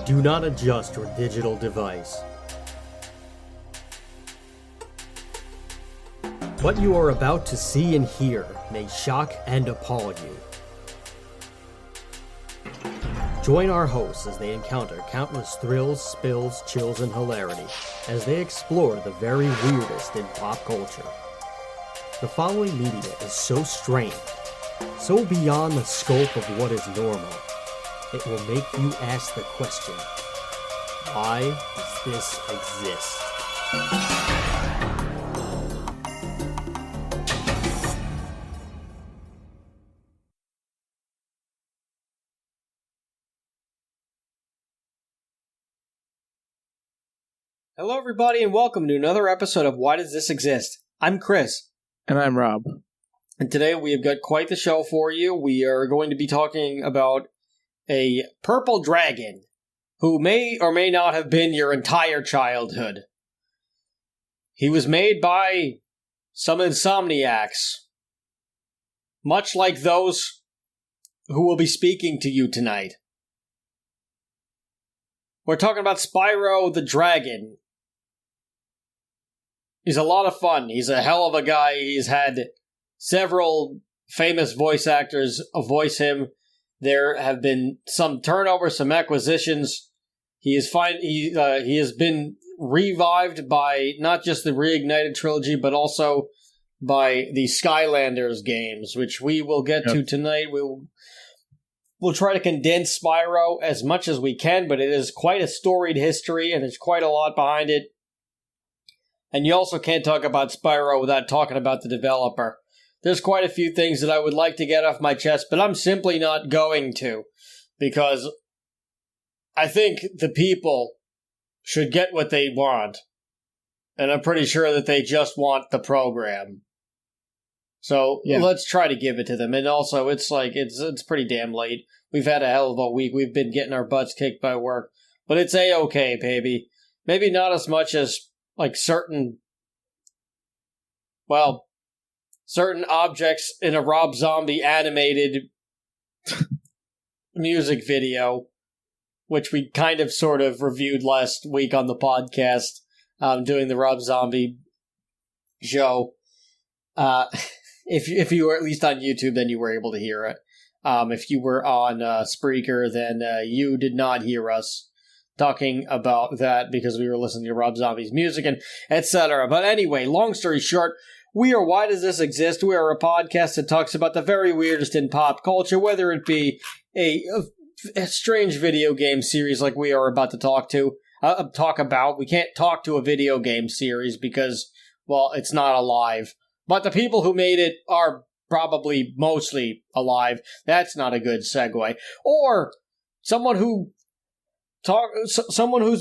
Do not adjust your digital device. What you are about to see and hear may shock and appall you. Join our hosts as they encounter countless thrills, spills, chills, and hilarity as they explore the very weirdest in pop culture. The following media is so strange, so beyond the scope of what is normal, it will make you ask the question, why does this exist? Hello everybody and welcome to another episode of Why Does This Exist? I'm Chris. And I'm Rob. And today we have got quite the show for you. We are going to be talking about a purple dragon who may or may not have been your entire childhood. He was made by some Insomniacs, much like those who will be speaking to you tonight. We're talking about Spyro the Dragon. He's a lot of fun. He's a hell of a guy. He's had several famous voice actors voice him. There have been some turnover, some acquisitions. He has been revived by not just the Reignited trilogy, but also by the Skylanders games, which we will get to tonight. We'll try to condense Spyro as much as we can, but it is quite a storied history, and there's quite a lot behind it. And you also can't talk about Spyro without talking about the developer. There's quite a few things that I would like to get off my chest, but I'm simply not going to, because I think the people should get what they want, and I'm pretty sure that they just want the program. So let's try to give it to them. And also, it's pretty damn late. We've had a hell of a week. We've been getting our butts kicked by work, but it's A-okay, baby. Maybe not as much as certain objects in a Rob Zombie animated music video, which we kind of sort of reviewed last week on the podcast, doing the Rob Zombie show. If you were at least on YouTube, then you were able to hear it. If you were on Spreaker, then you did not hear us talking about that because we were listening to Rob Zombie's music and etc. But anyway, long story short, we are Why Does This Exist? We are a podcast that talks about the very weirdest in pop culture, whether it be a strange video game series like we are about to talk about. We can't talk to a video game series because, well, it's not alive. But the people who made it are probably mostly alive. That's not a good segue. Or someone whose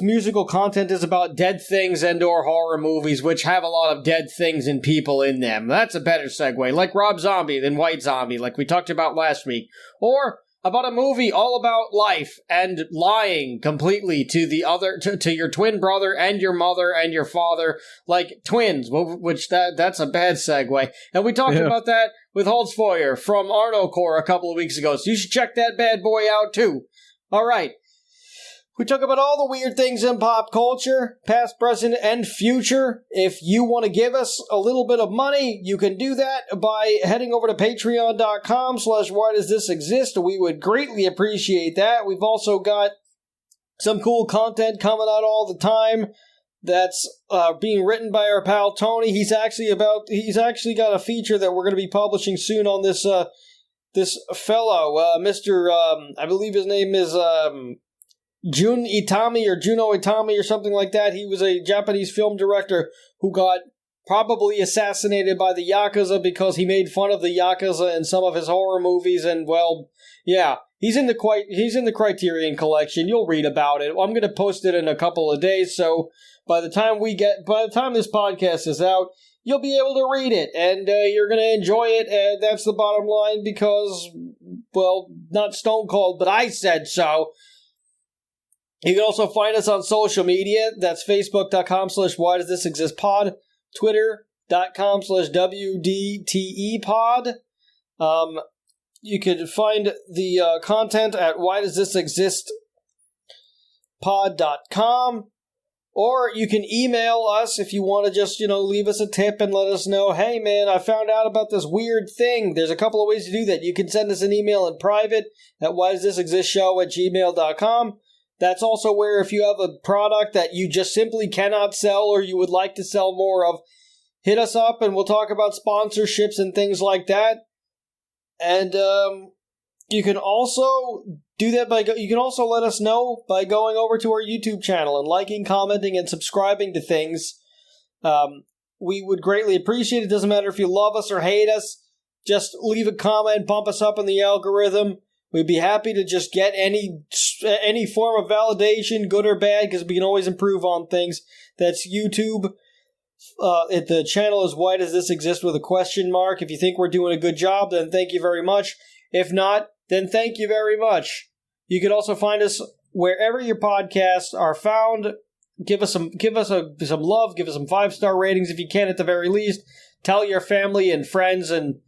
musical content is about dead things and or horror movies which have a lot of dead things and people in them. That's a better segue. Like Rob Zombie than White Zombie, like we talked about last week. Or about a movie all about life and lying completely to the other, to your twin brother and your mother and your father, like twins, which that's a bad segue. And we talked about that with Holtzfeuer from Arno Core a couple of weeks ago, so you should check that bad boy out too. All right. We talk about all the weird things in pop culture, past, present, and future. If you want to give us a little bit of money, you can do that by heading over to patreon.com/whydoesthisexist. We would greatly appreciate that. We've also got some cool content coming out all the time that's being written by our pal Tony. He's actually got a feature that we're going to be publishing soon on this fellow, Mr. I believe his name is Juno Itami or something like that. He was a Japanese film director who got probably assassinated by the Yakuza because he made fun of the Yakuza in some of his horror movies, and well, yeah, he's in the Criterion Collection. You'll read about it. I'm going to post it in a couple of days, so by the time this podcast is out, you'll be able to read it, and you're going to enjoy it, and that's the bottom line because, well, not Stone Cold, but I said so. You can also find us on social media. That's facebook.com/whydoesthisexistpod, twitter.com/WDTEpod. You can find the content at Why Does This Exist whydoesthisexistshow@gmail.com. Or you can email us if you want to just, leave us a tip and let us know, hey man, I found out about this weird thing. There's a couple of ways to do that. You can send us an email in private at whydoesthisexistshow@gmail.com. That's also where if you have a product that you just simply cannot sell or you would like to sell more of, hit us up and we'll talk about sponsorships and things like that. And you can also do that you can also let us know by going over to our YouTube channel and liking, commenting, and subscribing to things. We would greatly appreciate it. It doesn't matter if you love us or hate us. Just leave a comment, bump us up in the algorithm. We'd be happy to just get any form of validation, good or bad, because we can always improve on things. That's YouTube. The channel is Why Does This Exist with a question mark. If you think we're doing a good job, then thank you very much. If not, then thank you very much. You can also find us wherever your podcasts are found. Give us some love. Give us some 5-star ratings if you can, at the very least. Tell your family and friends and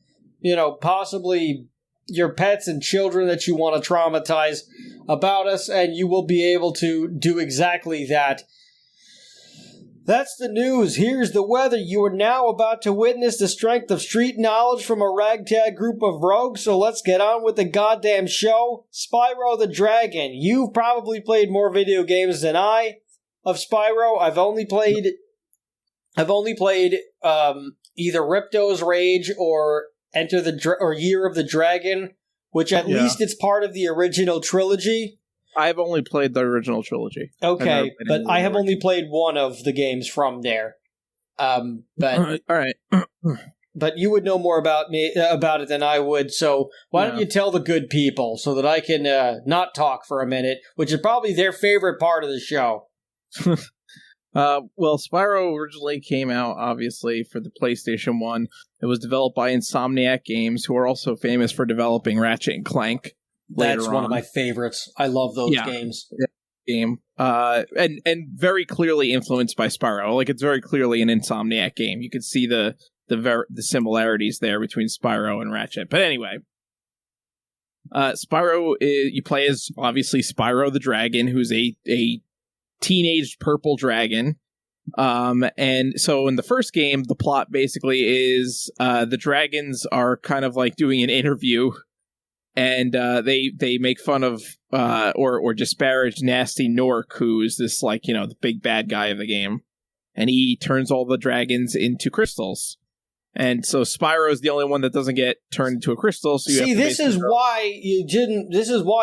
possibly your pets and children that you want to traumatize about us, and you will be able to do exactly that. That's the news. Here's the weather. You are now about to witness the strength of street knowledge from a ragtag group of rogues, so let's get on with the goddamn show. Spyro the Dragon. You've probably played more video games than I of Spyro. I've only played either Ripto's Rage or Year of the Dragon, which at least it's part of the original trilogy. I've only played the original trilogy. Okay, but I have only played one of the games from there. But all right. But you would know more about it than I would. So why don't you tell the good people so that I can not talk for a minute, which is probably their favorite part of the show. Well, Spyro originally came out, obviously, for the PlayStation 1. It was developed by Insomniac Games, who are also famous for developing Ratchet and Clank. That's one of my favorites. I love those games. Game. And very clearly influenced by Spyro. Like, it's very clearly an Insomniac game. You could see the similarities there between Spyro and Ratchet. But anyway, Spyro, you play as, obviously, Spyro the Dragon, who's a teenage purple dragon. And so in the first game, the plot basically is the dragons are kind of like doing an interview, and they make fun of or disparage Nasty Nork, who's this the big bad guy of the game, and he turns all the dragons into crystals. And so Spyro is the only one that doesn't get turned into a crystal. So this is why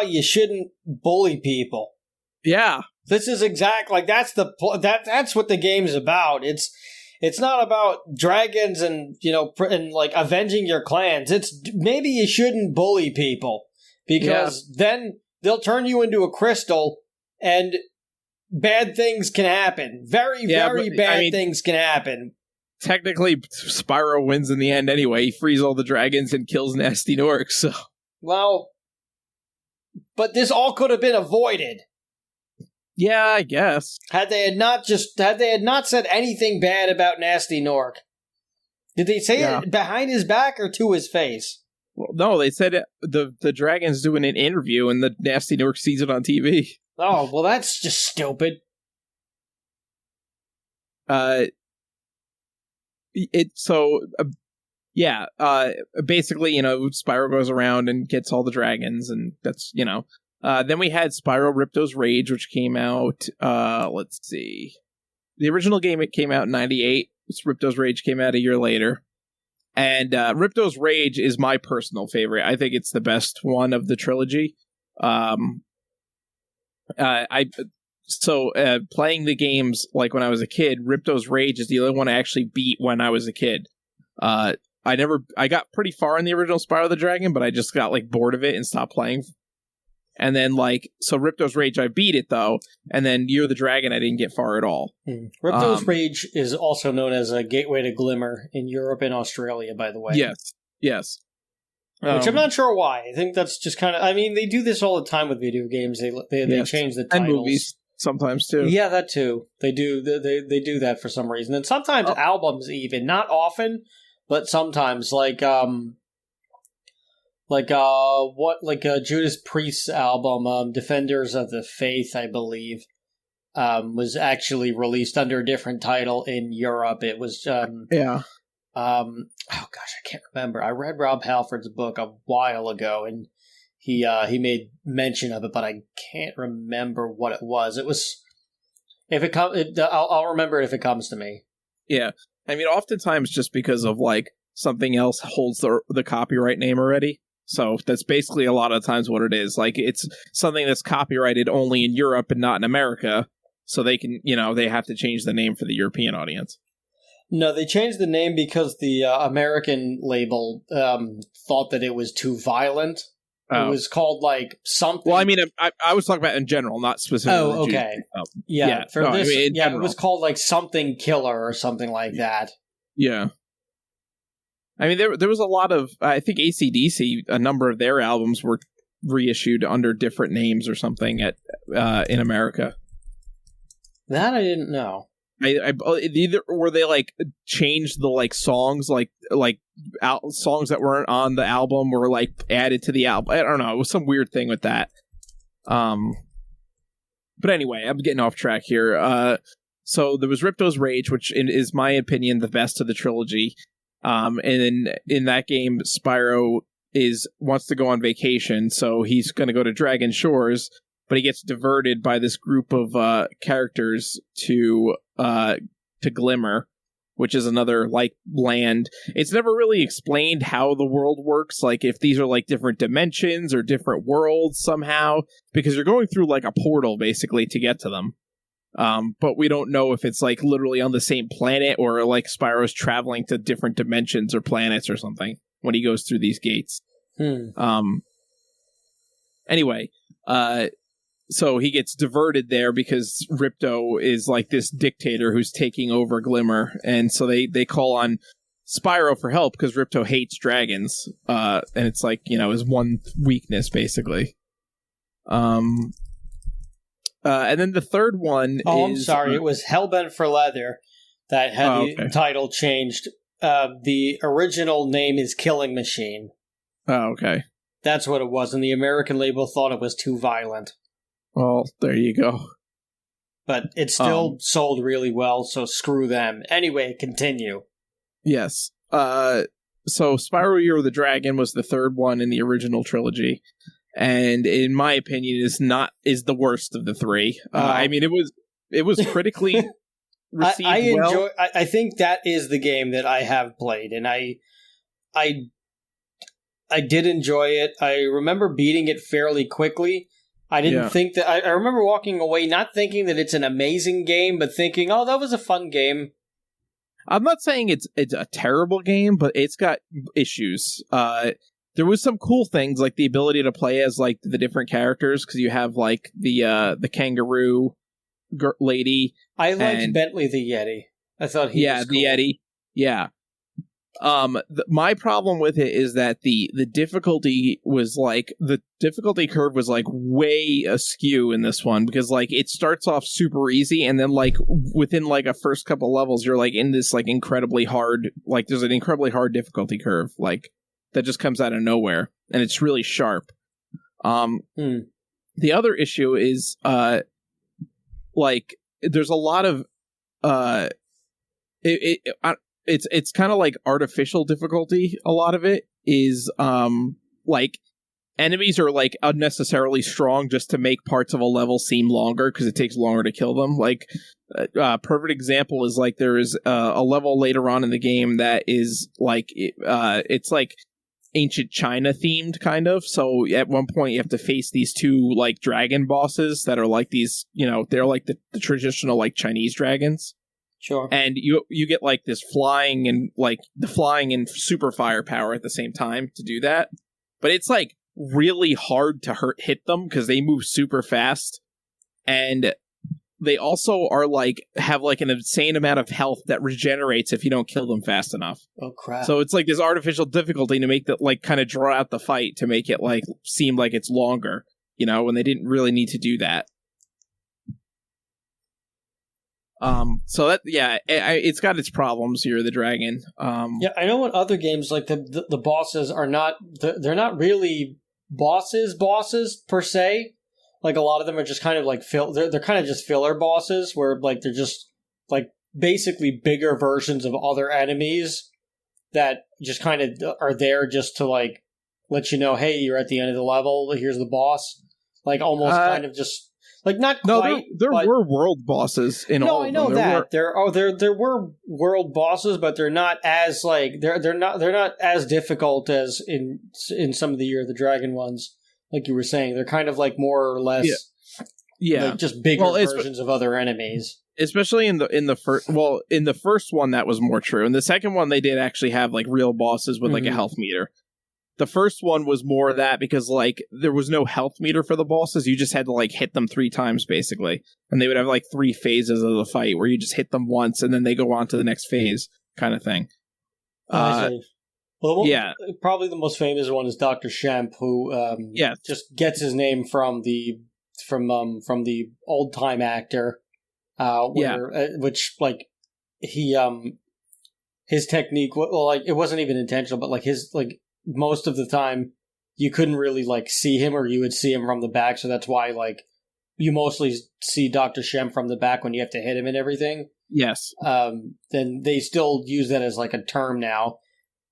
you shouldn't bully people. Yeah. This is that's what the game's about. It's not about dragons and avenging your clans. It's maybe you shouldn't bully people because then they'll turn you into a crystal and bad things can happen. Very bad things can happen. Technically, Spyro wins in the end anyway. He frees all the dragons and kills Nasty Nork. So, well, but this all could have been avoided. Yeah, I guess. Had they had not said anything bad about Nasty Nork. Did they say it behind his back or to his face? Well, no, they said the dragon's doing an interview and the Nasty Nork sees it on TV. Oh, well, that's just stupid. Basically, Spyro goes around and gets all the dragons, and that's, then we had Spyro Ripto's Rage, which came out, let's see. The original game, it came out in 98. Ripto's Rage came out a year later. And Ripto's Rage is my personal favorite. I think it's the best one of the trilogy. Playing the games like when I was a kid, Ripto's Rage is the only one I actually beat when I was a kid. I got pretty far in the original Spyro the Dragon, but I just got bored of it and stopped playing. And then Ripto's Rage, I beat it though, and then Year of the Dragon, I didn't get far at all. Ripto's Rage is also known as a Gateway to Glimmer in Europe and Australia, by the way. Yes. Which I'm not sure why. I think that's just kind of. I mean, they do this all the time with video games. They change the titles and movies sometimes too. Yeah, that too. They do. They do that for some reason, and sometimes albums even. Not often, but sometimes Judas Priest's album, Defenders of the Faith, I believe. was actually released under a different title in Europe. It was oh gosh, I can't remember. I read Rob Halford's book a while ago, and he made mention of it, but I can't remember what it was. It was I'll remember it if it comes to me. Yeah, I mean, oftentimes just because of like something else holds the copyright name already. So that's basically a lot of times what it is. Like, it's something that's copyrighted only in Europe and not in America. So they can, they have to change the name for the European audience. No, they changed the name because the American label thought that it was too violent. Oh. It was called like something. Well, I mean, I was talking about in general, not specifically. Oh, okay. Yeah, for this, it was called like something killer or something like that. Yeah. I mean, there was a lot of, I think AC/DC, a number of their albums were reissued under different names or something in America. That I didn't know. Either were they like changed the like songs, like songs that weren't on the album were like added to the album. I don't know. It was some weird thing with that. But anyway, I'm getting off track here. So there was Ripto's Rage, which is my opinion the best of the trilogy. And in that game, Spyro wants to go on vacation, so he's going to go to Dragon Shores, but he gets diverted by this group of characters to Glimmer, which is another like land. It's never really explained how the world works, like if these are like different dimensions or different worlds somehow, because you're going through like a portal basically to get to them. But we don't know if it's like literally on the same planet or like Spyro's traveling to different dimensions or planets or something when he goes through these gates. Anyway, so he gets diverted there because Ripto is like this dictator who's taking over Glimmer, and so they call on Spyro for help because Ripto hates dragons, and it's like, his one weakness basically. And then the third one I'm sorry. It was Hellbent for Leather that had the title changed. The original name is Killing Machine. Oh, okay. That's what it was, and the American label thought it was too violent. Well, there you go. But it still sold really well, so screw them. Anyway, continue. Yes. So Spyro the Dragon was the third one in the original trilogy. And in my opinion, is the worst of the three. I mean, it was critically received well. I think that is the game that I have played, and I did enjoy it. I remember beating it fairly quickly. I didn't think that. I remember walking away not thinking that it's an amazing game, but thinking, "Oh, that was a fun game." I'm not saying it's a terrible game, but it's got issues. There was some cool things, like the ability to play as like the different characters, because you have like the kangaroo lady. I liked Bentley the Yeti. I thought he was cool. The Yeti. Yeah. My problem with it is that the difficulty was like, the difficulty curve was like way askew in this one, because like it starts off super easy, and then like within like a first couple levels, you're like in this like incredibly hard, like there's an incredibly hard difficulty curve, like that just comes out of nowhere, and it's really sharp. The other issue is like there's a lot of it's kind of like artificial difficulty. A lot of it is like enemies are like unnecessarily strong just to make parts of a level seem longer because it takes longer to kill them. Like perfect example is like there is a level later on in the game that is like it's like ancient China themed kind of. So at one point you have to face these two like dragon bosses that are like these, they're like the traditional like Chinese dragons. Sure. And you get like this flying and super firepower at the same time to do that. But it's like really hard to hit them because they move super fast. And they also are like have like an insane amount of health that regenerates if you don't kill them fast enough. Oh crap. So it's like this artificial difficulty to make that like kind of draw out the fight to make it like seem like it's longer, when they didn't really need to do that. So that, it's got its problems here, the dragon. Yeah, I know in other games, like the bosses are not, they're not really bosses per se. like a lot of them are just kind of like they're kind of just filler bosses where like they're just like basically bigger versions of other enemies that just kind of are there just to like let you know, hey, you're at the end of the level, here's the boss. Like almost kind of just like not quite. There were world bosses in all of them. No, I know that. There were world bosses, but they're not as like they're not as difficult as in some of the Year of the Dragon ones. Like you were saying, they're kind of like more or less like just bigger versions of other enemies. Especially in the first one that was more true. In the second one they did actually have like real bosses with like a health meter. The first one was more that because like there was no health meter for the bosses. You just had to like hit them 3 times basically. And they would have like 3 phases of the fight where you just hit them once and then they go on to the next phase kind of thing. Probably the most famous one is Dr. Shemp, who just gets his name from the old time actor. Which like he his technique, well, like it wasn't even intentional, but like his like most of the time you couldn't really like see him, or you would see him from the back, so that's why like you mostly see Dr. Shem from the back when you have to hit him and everything. Yes. Then they still use that as like a term now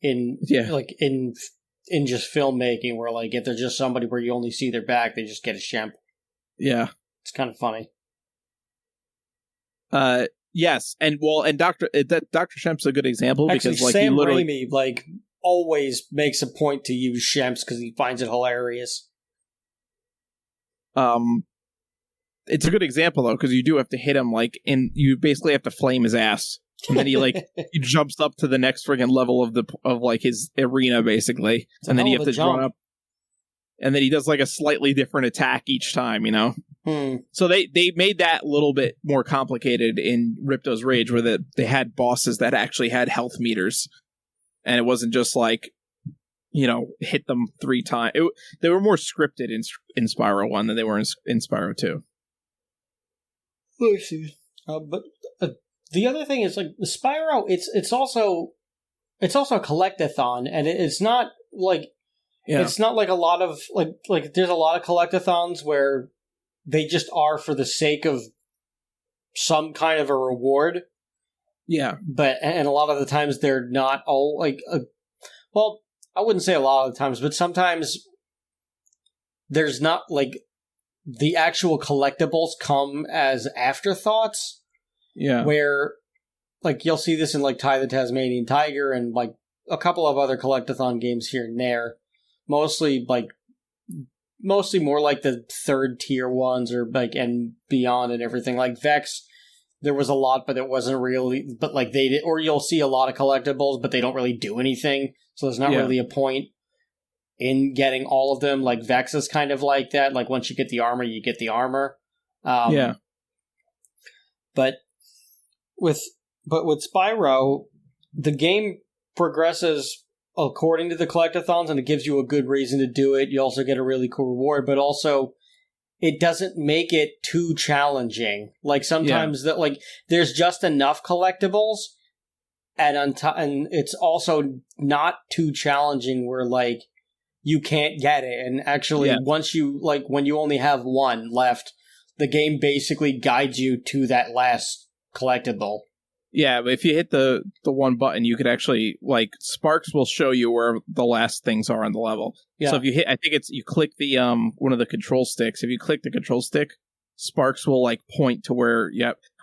in just filmmaking, where like if they're just somebody where you only see their back, they just get a Shemp. Yeah. It's kind of funny. Yes, and Dr. Shemp's a good example. Actually, because like Sam Raimi like always makes a point to use Shemps because he finds it hilarious. It's a good example though, because you do have to hit him like you basically have to flame his ass, and then he like he jumps up to the next friggin' level of like his arena basically, and then you have to jump up, and then he does like a slightly different attack each time, you know. So they made that a little bit more complicated in Ripto's Rage, where they had bosses that actually had health meters, and it wasn't just like, you know, hit them 3 times. They were more scripted in Spyro 1 than they were in Spyro 2. But the other thing is like Spyro, it's also a collectathon, and it's not like it's not like a lot of like there's a lot of collectathons where they just are for the sake of some kind of a reward. Yeah. And a lot of the times they're not all like, well, I wouldn't say a lot of the times, but sometimes there's not like the actual collectibles come as afterthoughts. Yeah. Where like you'll see this in like Ty the Tasmanian Tiger and like a couple of other collectathon games here and there. Mostly more like the 3rd tier ones, or like and beyond and everything. Like Vex, there was a lot, but it wasn't really. But like they did, or you'll see a lot of collectibles, but they don't really do anything. So there's not really a point in getting all of them. Like Vex is kind of like that. Like once you get the armor, you get the armor. But with Spyro, the game progresses according to the collectathons, and it gives you a good reason to do it. You also get a really cool reward, but also it doesn't make it too challenging. Like sometimes that like there's just enough collectibles, and it's also not too challenging where like you can't get it. And actually, once you like when you only have one left, the game basically guides you to that last collectible. Yeah, but if you hit the one button, you could actually, like, Sparks will show you where the last things are on the level. Yeah. So if you hit, I think you click the, one of the control sticks. If you click the control stick, Sparks will, like, point to where,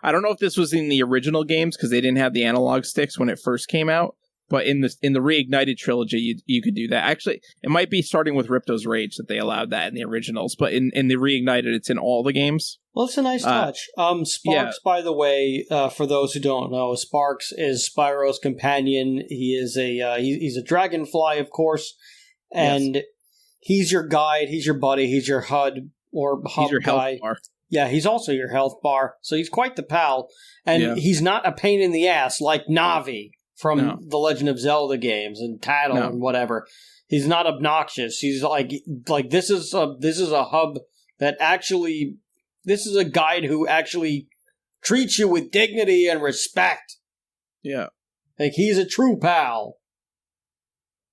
I don't know if this was in the original games, because they didn't have the analog sticks when it first came out, but in the Reignited trilogy, you could do that. Actually, it might be starting with Ripto's Rage that they allowed that in the originals, but in the Reignited, it's in all the games. Well, it's a nice touch. Sparks, by the way, for those who don't know, Sparks is Spyro's companion. He is he's a dragonfly, of course, and he's your guide, he's your buddy, he's your HUD or hub he's your guy. Health bar. Yeah, he's also your health bar, so he's quite the pal, and he's not a pain in the ass like Navi from the Legend of Zelda games and Tattle and whatever. He's not obnoxious. He's like this is a hub that actually. This is a guide who actually treats you with dignity and respect. Yeah. Like, he's a true pal.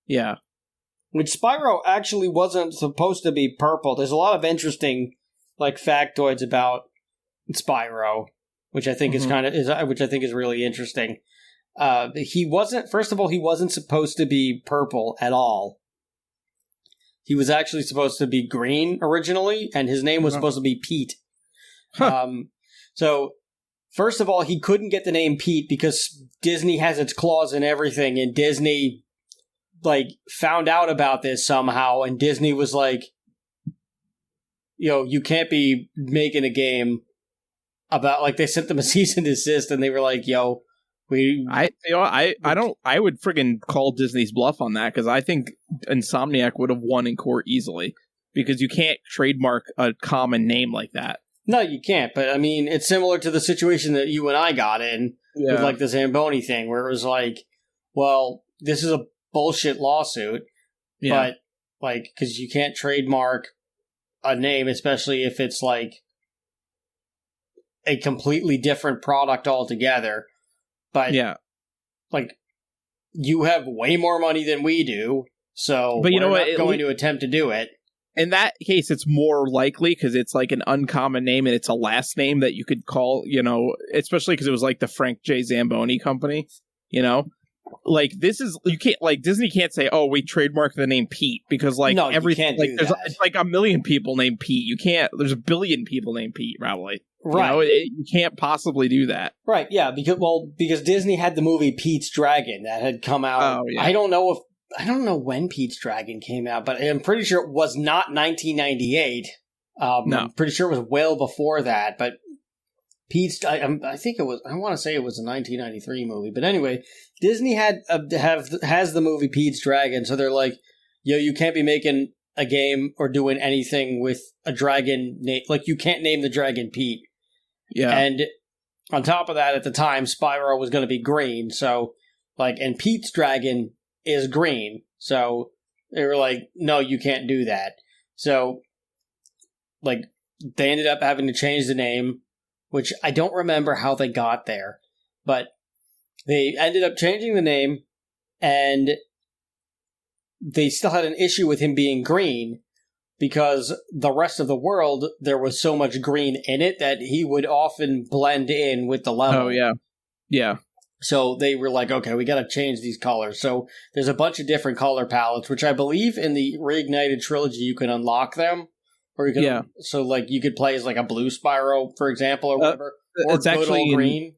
Yeah. Which Spyro actually wasn't supposed to be purple. There's a lot of interesting like factoids about Spyro, which I think which I think is really interesting. He wasn't, first of all, he wasn't supposed to be purple at all. He was actually supposed to be green originally, and his name was supposed to be Pete. Huh. So, first of all, he couldn't get the name Pete because Disney has its claws in everything, and Disney, like, found out about this somehow, and Disney was like, you can't be making a game about, like, they sent them a cease and desist, and they were like, I would friggin' call Disney's bluff on that, because I think Insomniac would have won in court easily, because you can't trademark a common name like that. No, you can't, but I mean, it's similar to the situation that you and I got in with, like, the Zamboni thing, where it was like, well, this is a bullshit lawsuit, but, like, because you can't trademark a name, especially if it's, like, a completely different product altogether. But, like, you have way more money than we do, so we're not going to attempt to do it. In that case, it's more likely because it's like an uncommon name and it's a last name that you could call, especially because it was like the Frank J. Zamboni company, Like, this is, you can't, like, Disney can't say, oh, we trademarked the name Pete, because, like, no, everything, like, it's like a million people named Pete. You can't, there's a billion people named Pete, probably. Right. You can't possibly do that. Right, yeah, because Disney had the movie Pete's Dragon that had come out. Oh, yeah. I don't know when Pete's Dragon came out, but I'm pretty sure it was not 1998. No. I'm pretty sure it was well before that, but I think it was, I want to say it was a 1993 movie, but anyway, Disney has the movie Pete's Dragon, so they're like, you can't be making a game or doing anything with a dragon name, like, you can't name the dragon Pete. Yeah. And on top of that, at the time, Spyro was going to be green, so, like, and Pete's Dragon is green, so they were like, no, you can't do that. So, like, they ended up having to change the name, which I don't remember how they got there, but they ended up changing the name, and they still had an issue with him being green, because the rest of the world, there was so much green in it that he would often blend in with the level. Oh, yeah. Yeah. So they were like, okay, we got to change these colors. So there's a bunch of different color palettes, which I believe in the Reignited trilogy, you can unlock them. Or you can, so, like, you could play as, like, a blue Spyro, for example, or whatever. Or it's actually green.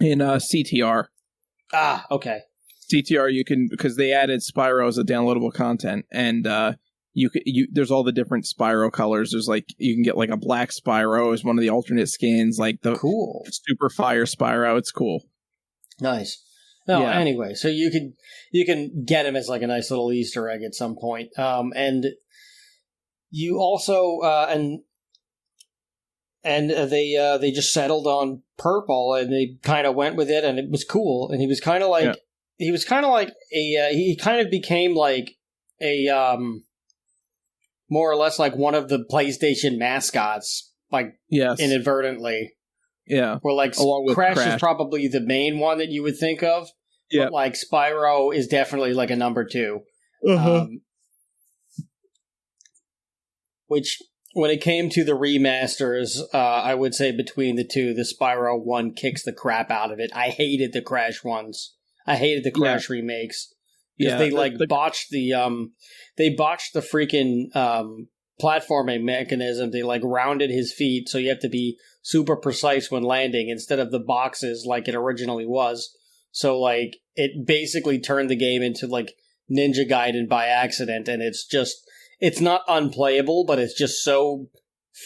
In CTR. Ah, okay. CTR, you can, because they added Spyro as a downloadable content, and there's all the different Spyro colors. There's, like, you can get, like, a black Spyro as one of the alternate skins, like the Super Fire Spyro. It's cool. Nice. No, anyway, so you can get him as, like, a nice little Easter egg at some point. And you also they just settled on purple, and they kind of went with it, and it was cool. And he was kind of like he kind of became like a more or less like one of the PlayStation mascots, like, inadvertently. Yeah. Where, like, Crash is probably the main one that you would think of. Yeah. But, like, Spyro is definitely like a number 2. Uh-huh. Which, when it came to the remasters, I would say between the two, the Spyro one kicks the crap out of it. I hated the Crash ones. I hated the Crash remakes. Because they, like, botched the freaking platforming mechanism. They, like, rounded his feet, so you have to be super precise when landing instead of the boxes like it originally was. So, like, it basically turned the game into, like, Ninja Gaiden by accident, and it's not unplayable, but it's just so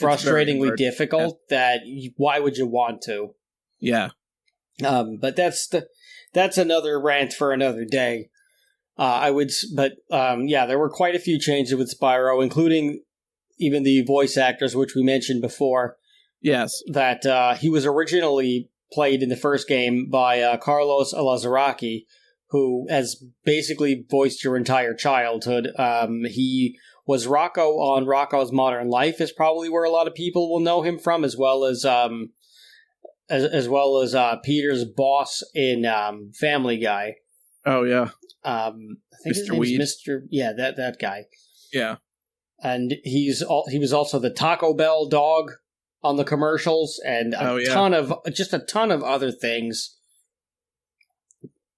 frustratingly difficult that why would you want to? Yeah. But that's another rant for another day. There were quite a few changes with Spyro, including even the voice actors, which we mentioned before. Yes. That he was originally played in the first game by Carlos Alazraqui, who has basically voiced your entire childhood. He was Rocco on Rocco's Modern Life, is probably where a lot of people will know him from, as well as Peter's boss in Family Guy. Oh yeah, I think Mr. his name's Weed. Mr. Yeah, that guy. Yeah. And he was also the Taco Bell dog on the commercials, and a ton of other things.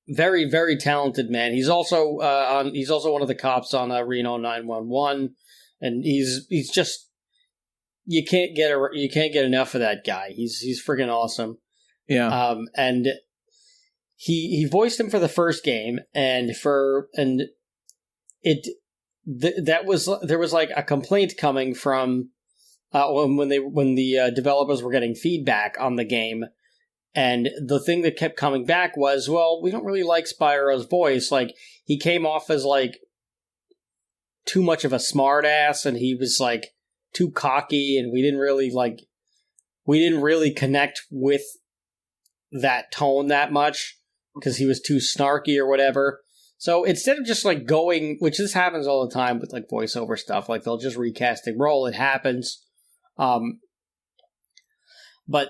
Very, very talented man. He's also one of the cops on Reno 911, and he's just you can't get enough of that guy. He's freaking awesome. Yeah. And he voiced him for the first game, there was like a complaint coming from when the developers were getting feedback on the game, and the thing that kept coming back was, well, we don't really like Spyro's voice. Like, he came off as like too much of a smart ass, and he was like too cocky, and we didn't really connect with that tone that much because he was too snarky or whatever. So instead of just like going, which this happens all the time with like voiceover stuff, like they'll just recast a role, it happens. But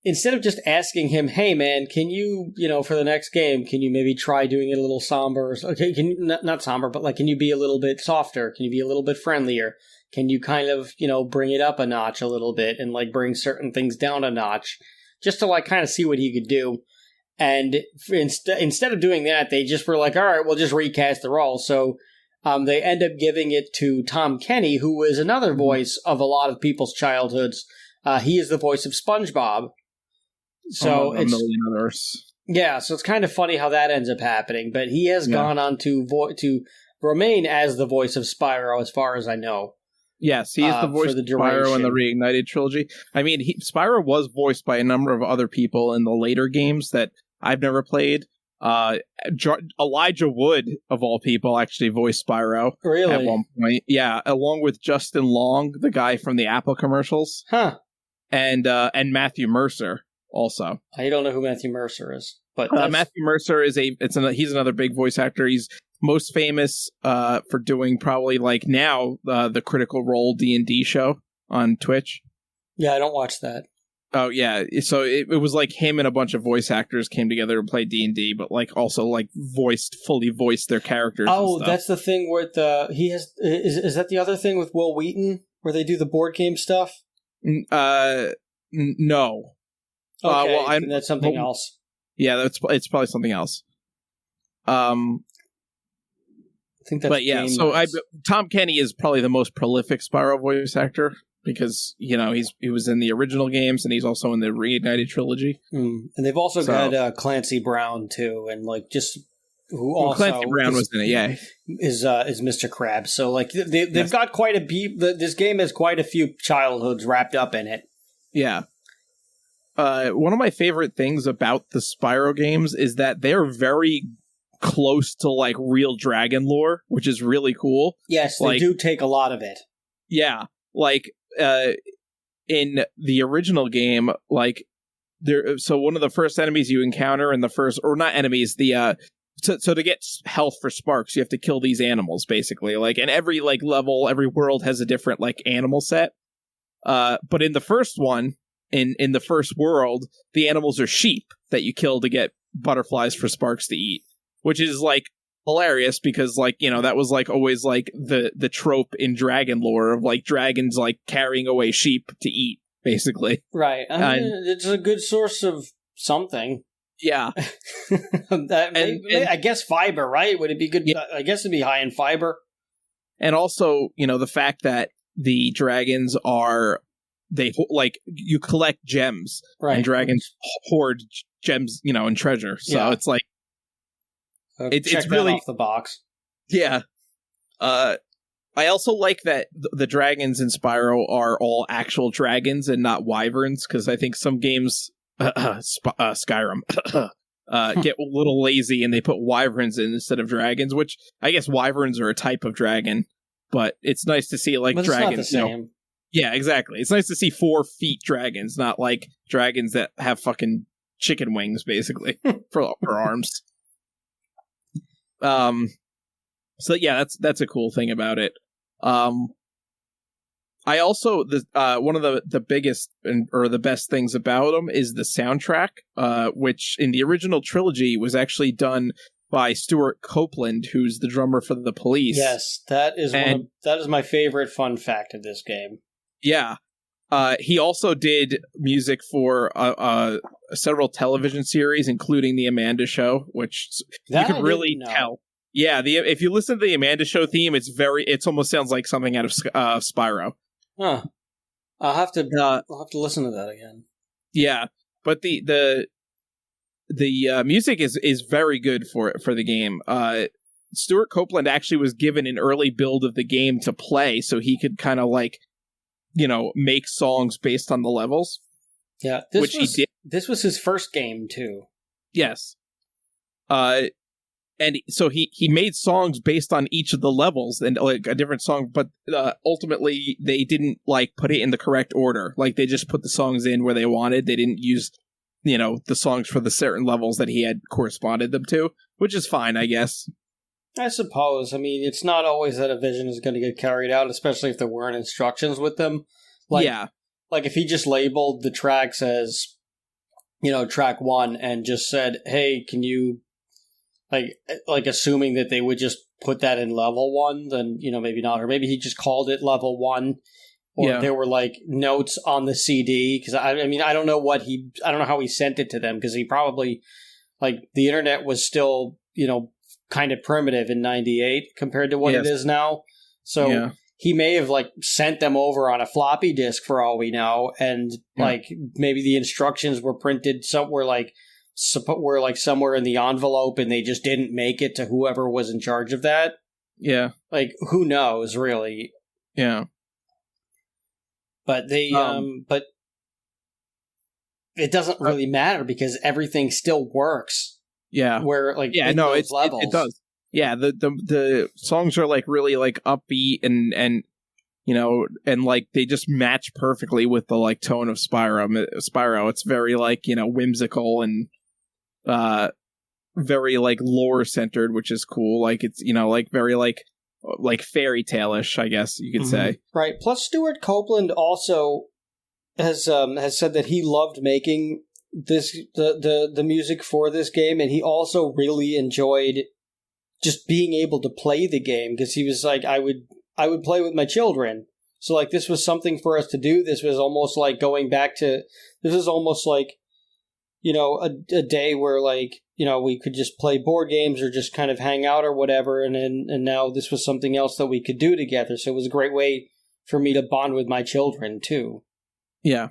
instead of just asking him, hey man, can you, for the next game, can you maybe try doing it a little somber? Okay, can you, not somber, but like, can you be a little bit softer? Can you be a little bit friendlier? Can you kind of, bring it up a notch a little bit and like bring certain things down a notch just to like kind of see what he could do? And instead of doing that, they just were like, all right, we'll just recast the role. So they end up giving it to Tom Kenny, who is another voice of a lot of people's childhoods. He is the voice of SpongeBob. So it's a million others. Yeah, so it's kind of funny how that ends up happening. But he has gone on to remain as the voice of Spyro, as far as I know. Yes, he is the voice of Spyro in the Reignited trilogy. I mean, Spyro was voiced by a number of other people in the later games that I've never played. Elijah Wood, of all people, actually voiced Spyro at one point. Yeah, along with Justin Long, the guy from the Apple commercials. Huh. And Matthew Mercer also. I don't know who Matthew Mercer is, but Matthew Mercer he's another big voice actor. He's most famous for doing probably like now the Critical Role D&D show on Twitch. Yeah, I don't watch that. Oh yeah, so it was like him and a bunch of voice actors came together to play D&D, but like also like fully voiced their characters. Oh, that's the thing where is that the other thing with Will Wheaton where they do the board game stuff? No. Okay, that's something else. Yeah, it's probably something else. I think that's. But yeah, so Tom Kenny is probably the most prolific Spyro voice actor because he was in the original games and he's also in the Reignited trilogy. And they've also got Clancy Brown too, and like just who also Clancy Brown was in it. Yeah, is Mr. Krabs. So like they've got quite a this game has quite a few childhoods wrapped up in it. Yeah. One of my favorite things about the Spyro games is that they're very close to like real dragon lore, which is really cool. Yes, they do take a lot of it. Yeah, like in the original game, like so one of the first enemies you encounter in the first, or not enemies, so to get health for sparks, you have to kill these animals basically. Like, and every like level, every world has a different like animal set. But in the first one, in the first world, the animals are sheep that you kill to get butterflies for sparks to eat, which is like hilarious because like, that was like always like the trope in dragon lore of like dragons like carrying away sheep to eat, basically. Right. I mean, it's a good source of something. Yeah. I guess fiber, right? Would it be good? Yeah. I guess it'd be high in fiber. And also, the fact that the dragons are, you collect gems, right? And dragons hoard gems, and treasure. So it's like, it's really off the box. Yeah. I also like that the dragons in Spyro are all actual dragons and not wyverns, because I think some games, Skyrim, get a little lazy and they put wyverns in instead of dragons, which I guess wyverns are a type of dragon, but it's nice to see like dragons. It's not the same. Yeah, exactly. It's nice to see 4 feet dragons, not like dragons that have fucking chicken wings, basically, for arms. So yeah, that's a cool thing about it. I also one of the biggest or the best things about them is the soundtrack, which in the original trilogy was actually done by Stuart Copeland, who's the drummer for the Police. Yes, that is that is my favorite fun fact of this game. Yeah. He also did music for several television series, including The Amanda Show, which you could really tell. Yeah, if you listen to the Amanda Show theme, it almost sounds like something out of Spyro. Huh. I'll have to listen to that again. Yeah, but the music is very good for the game. Stuart Copeland actually was given an early build of the game to play, so he could kind of like, make songs based on the levels. Yeah, he did. This was his first game too. Yes. And so he made songs based on each of the levels and like a different song, but ultimately they didn't like put it in the correct order. Like they just put the songs in where they wanted. They didn't use, the songs for the certain levels that he had corresponded them to, which is fine, I guess. I suppose. I mean, it's not always that a vision is going to get carried out, especially if there weren't instructions with them. Like if he just labeled the tracks as, track 1 and just said, hey, can you... Like assuming that they would just put that in level 1, then, maybe not. Or maybe he just called it level 1. Or there were, notes on the CD. Because, I don't know I don't know how he sent it to them. Because he probably, the internet was still, kind of primitive in 98 compared to what it is now. So he may have, sent them over on a floppy disk for all we know. And, maybe the instructions were printed somewhere, were somewhere in the envelope and they just didn't make it to whoever was in charge of that. Yeah. Who knows, really? Yeah. But they, but it doesn't really matter because everything still works. Yeah. Where, it does. Yeah. The songs are, really, upbeat and they just match perfectly with the, tone of Spyro. It's very, whimsical and, very lore centered, which is cool. It's very fairy tale-ish, I guess you could say. Right. Plus, Stuart Copeland also has said that he loved making the music for this game, and he also really enjoyed just being able to play the game because he was like, I would play with my children. So this was something for us to do. This was almost like going back to. This is almost like, a day where we could just play board games or just kind of hang out or whatever. And now this was something else that we could do together. So it was a great way for me to bond with my children too. Yeah.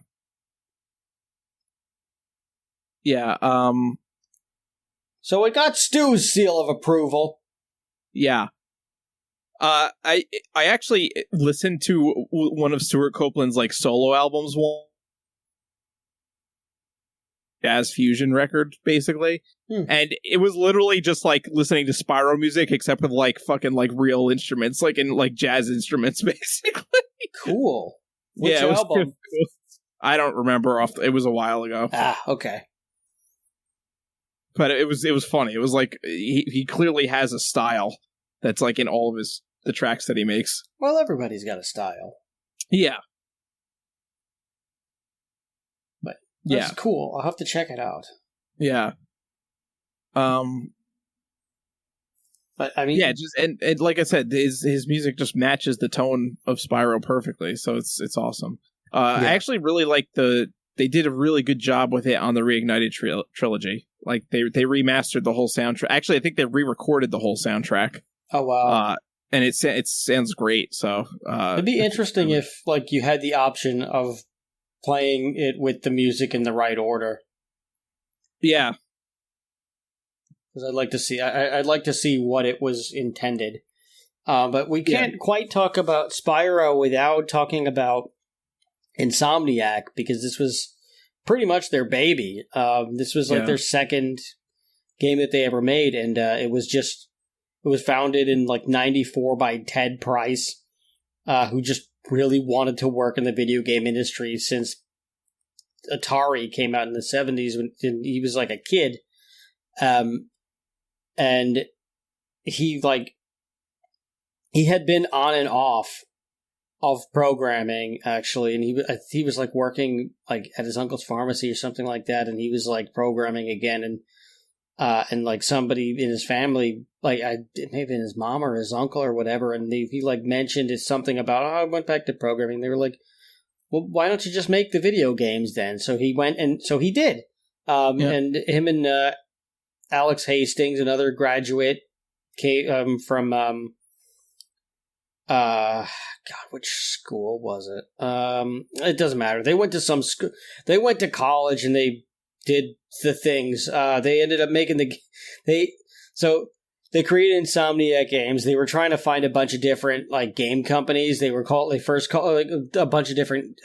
Yeah. So it got Stu's seal of approval. Yeah. I actually listened to one of Stuart Copeland's solo albums jazz fusion record, basically. And it was literally just listening to Spyro music, except with fucking real instruments, in jazz instruments, basically. Cool. Which album? Cool. I don't remember it was a while ago. Ah, okay. But it was funny. It was he clearly has a style that's in all of the tracks that he makes. Well, everybody's got a style. Yeah. That's cool. I'll have to check it out. Yeah. But I mean, just and like I said, his music just matches the tone of Spyro perfectly, so it's awesome. I actually really like they did a really good job with it on the Reignited trilogy. They remastered the whole soundtrack. Actually, I think they re-recorded the whole soundtrack. Oh wow! And it sounds great. So it'd be interesting if you had the option of playing it with the music in the right order. Yeah. Because I'd like to see what it was intended. But we can't quite talk about Spyro without talking about Insomniac, because this was pretty much their baby. This was their second game that they ever made, and it was founded in 94 by Ted Price, who just really wanted to work in the video game industry since Atari came out in the 70s when he was a kid. And he had been on and off of programming, actually, and he was working at his uncle's pharmacy or something like that, and he was programming again, and and like somebody in his family, like maybe his mom or his uncle or whatever, and he like mentioned something about, I went back to programming. They were like, well, why don't you just make the video games then? So he went, and so he did. And him and Alex Hastings, another graduate, came from God, which school was it? It doesn't matter. They went to some school. They went to college and they did the things. They ended up making they created Insomniac Games. They were trying to find a bunch of different like game companies. They first called like, a bunch of different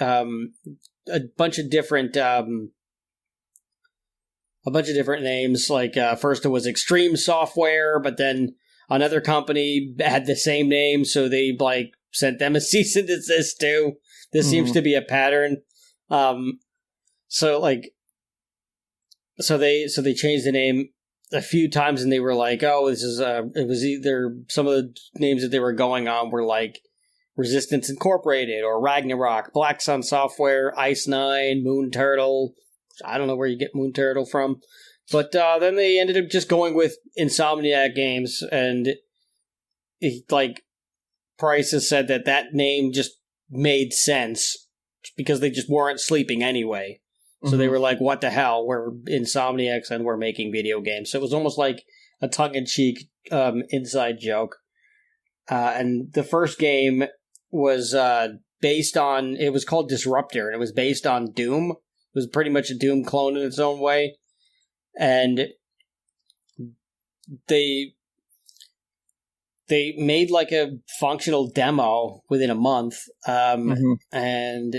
names. Like first it was Extreme Software, but then another company had the same name, so they like sent them a cease and desist too. This seems to be a pattern. So they changed the name a few times, and they were like, "Oh, this is it was either some of the names that they were going on were like Resistance Incorporated or Ragnarok, Black Sun Software, Ice 9, Moon Turtle." I don't know where you get Moon Turtle from, but then they ended up just going with Insomniac Games, and Price has said that name just made sense because they just weren't sleeping anyway. So they were like, what the hell? We're Insomniacs and we're making video games. So it was almost like a tongue-in-cheek inside joke. And the first game was it was called Disruptor, and it was based on Doom. It was pretty much a Doom clone in its own way. And they made like a functional demo within a month. And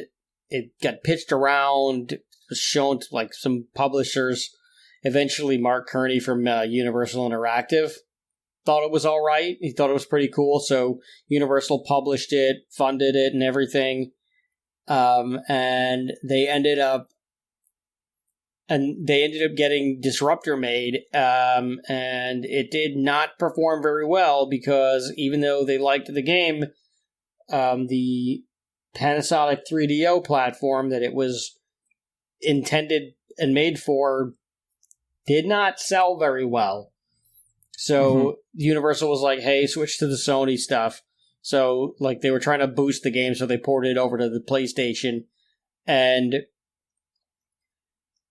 it got pitched around, was shown to like some publishers. Eventually, Mark Kearney from Universal Interactive thought it was all right. He thought it was pretty cool, so Universal published it, funded it, and everything. And they ended up getting Disruptor made, and it did not perform very well because even though they liked the game, the Panasonic 3DO platform that it was intended and made for did not sell very well. So Universal was like, hey, switch to the Sony stuff. So like they were trying to boost the game, so they ported it over to the PlayStation, and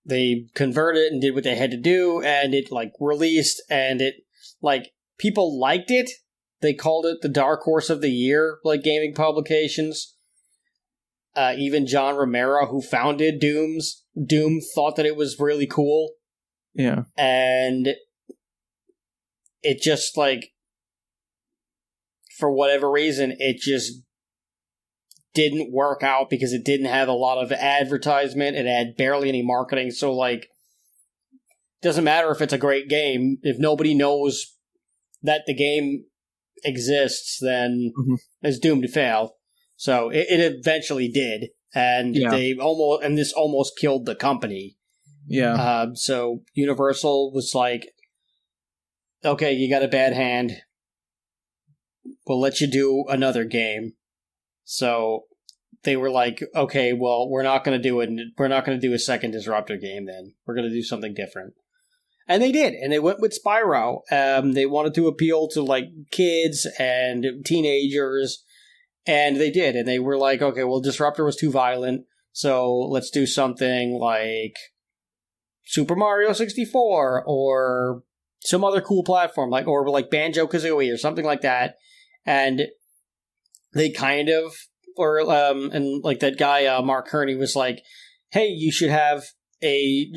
they converted it and did what they had to do, and it like released, and it like people liked it. They called it the Dark Horse of the Year, like gaming publications. Even John Romero, who founded Doom, thought that it was really cool. Yeah. And it just, like, for whatever reason, it just didn't work out because it didn't have a lot of advertisement. It had barely any marketing. So, like, it doesn't matter if it's a great game. If nobody knows that the game exists, then it's doomed to fail. So it eventually did, and this almost killed the company. Yeah. So Universal was like, "Okay, you got a bad hand. We'll let you do another game." So they were like, "Okay, well, we're not going to do it. We're not going to do a second Disruptor game. Then we're going to do something different." And they did, and they went with Spyro. They wanted to appeal to like kids and teenagers. And they did, and they were like, okay, well, Disruptor was too violent, so let's do something like Super Mario 64, or some other cool platform, or like Banjo-Kazooie, or something like that. And they kind of, and like that guy, Mark Kearney, was like, hey, you should have a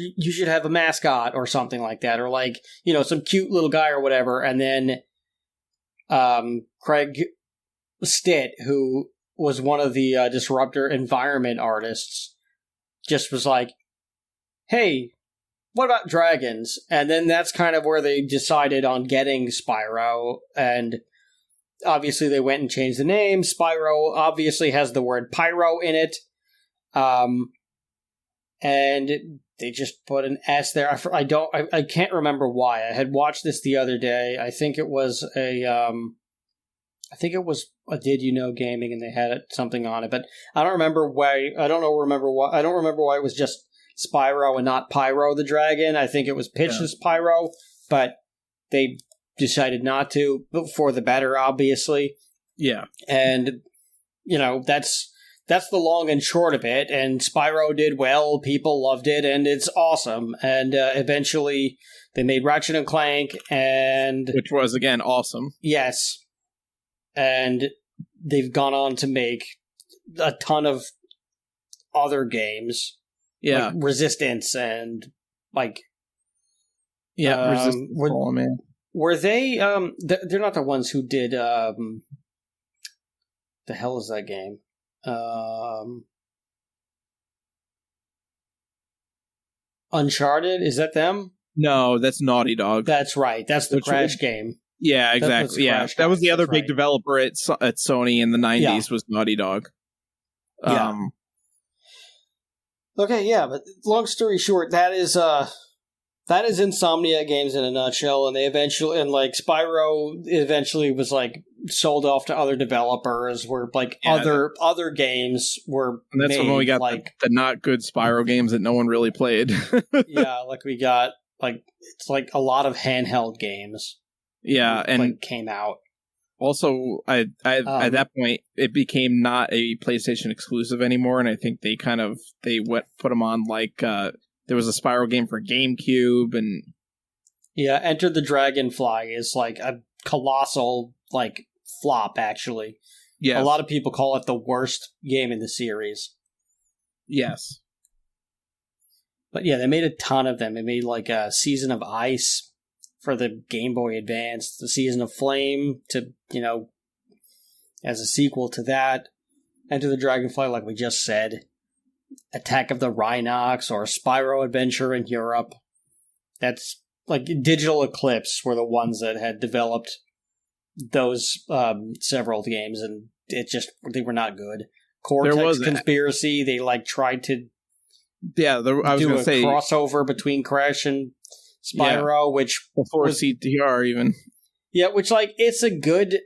mascot, or something like that, or like, you know, some cute little guy, or whatever. And then Craig Stitt, who was one of the Disruptor environment artists, just was like, hey, what about dragons? And then that's kind of where they decided on getting Spyro, and obviously they went and changed the name. Spyro obviously has the word pyro in it, and they just put an S there. I can't remember why. I had watched this the other day. I think it was a Did You Know Gaming, and they had something on it, but I don't remember why. I don't remember why it was just Spyro and not Pyro the Dragon. I think it was pitched as Pyro, but they decided not to, for the better, obviously. Yeah. And, that's the long and short of it. And Spyro did well. People loved it, and it's awesome. And eventually they made Ratchet and Clank, which was, again, awesome. Yes. And they've gone on to make a ton of other games. Yeah. Like Resistance and, Resistance. Man. Were they, they're not the ones who did, the hell is that game? Uncharted, is that them? No, that's Naughty Dog. That's right. That's the Crash game. Yeah, exactly. Yeah, that was the other big developer at Sony in the 90s was Naughty Dog. Okay, yeah, but long story short, that is Insomniac Games in a nutshell, and they eventually, Spyro eventually was sold off to other developers, where other games were and that's made, when we got the not good Spyro games that no one really played. Yeah, we got it's a lot of handheld games. Yeah, and came out. Also, at that point, it became not a PlayStation exclusive anymore, and I think they put them on there was a Spyro game for GameCube, and Enter the Dragonfly is a colossal flop. Actually, a lot of people call it the worst game in the series. Yes, but yeah, they made a ton of them. They made a Season of Ice for the Game Boy Advance, the Season of Flame to, as a sequel to that. Enter the Dragonfly, like we just said. Attack of the Rhinox or Spyro Adventure in Europe. That's Digital Eclipse were the ones that had developed those several games, and they were not good. Cortex Conspiracy, they tried to do a crossover between Crash and Spyro, which before CTR even. Yeah, which it's a good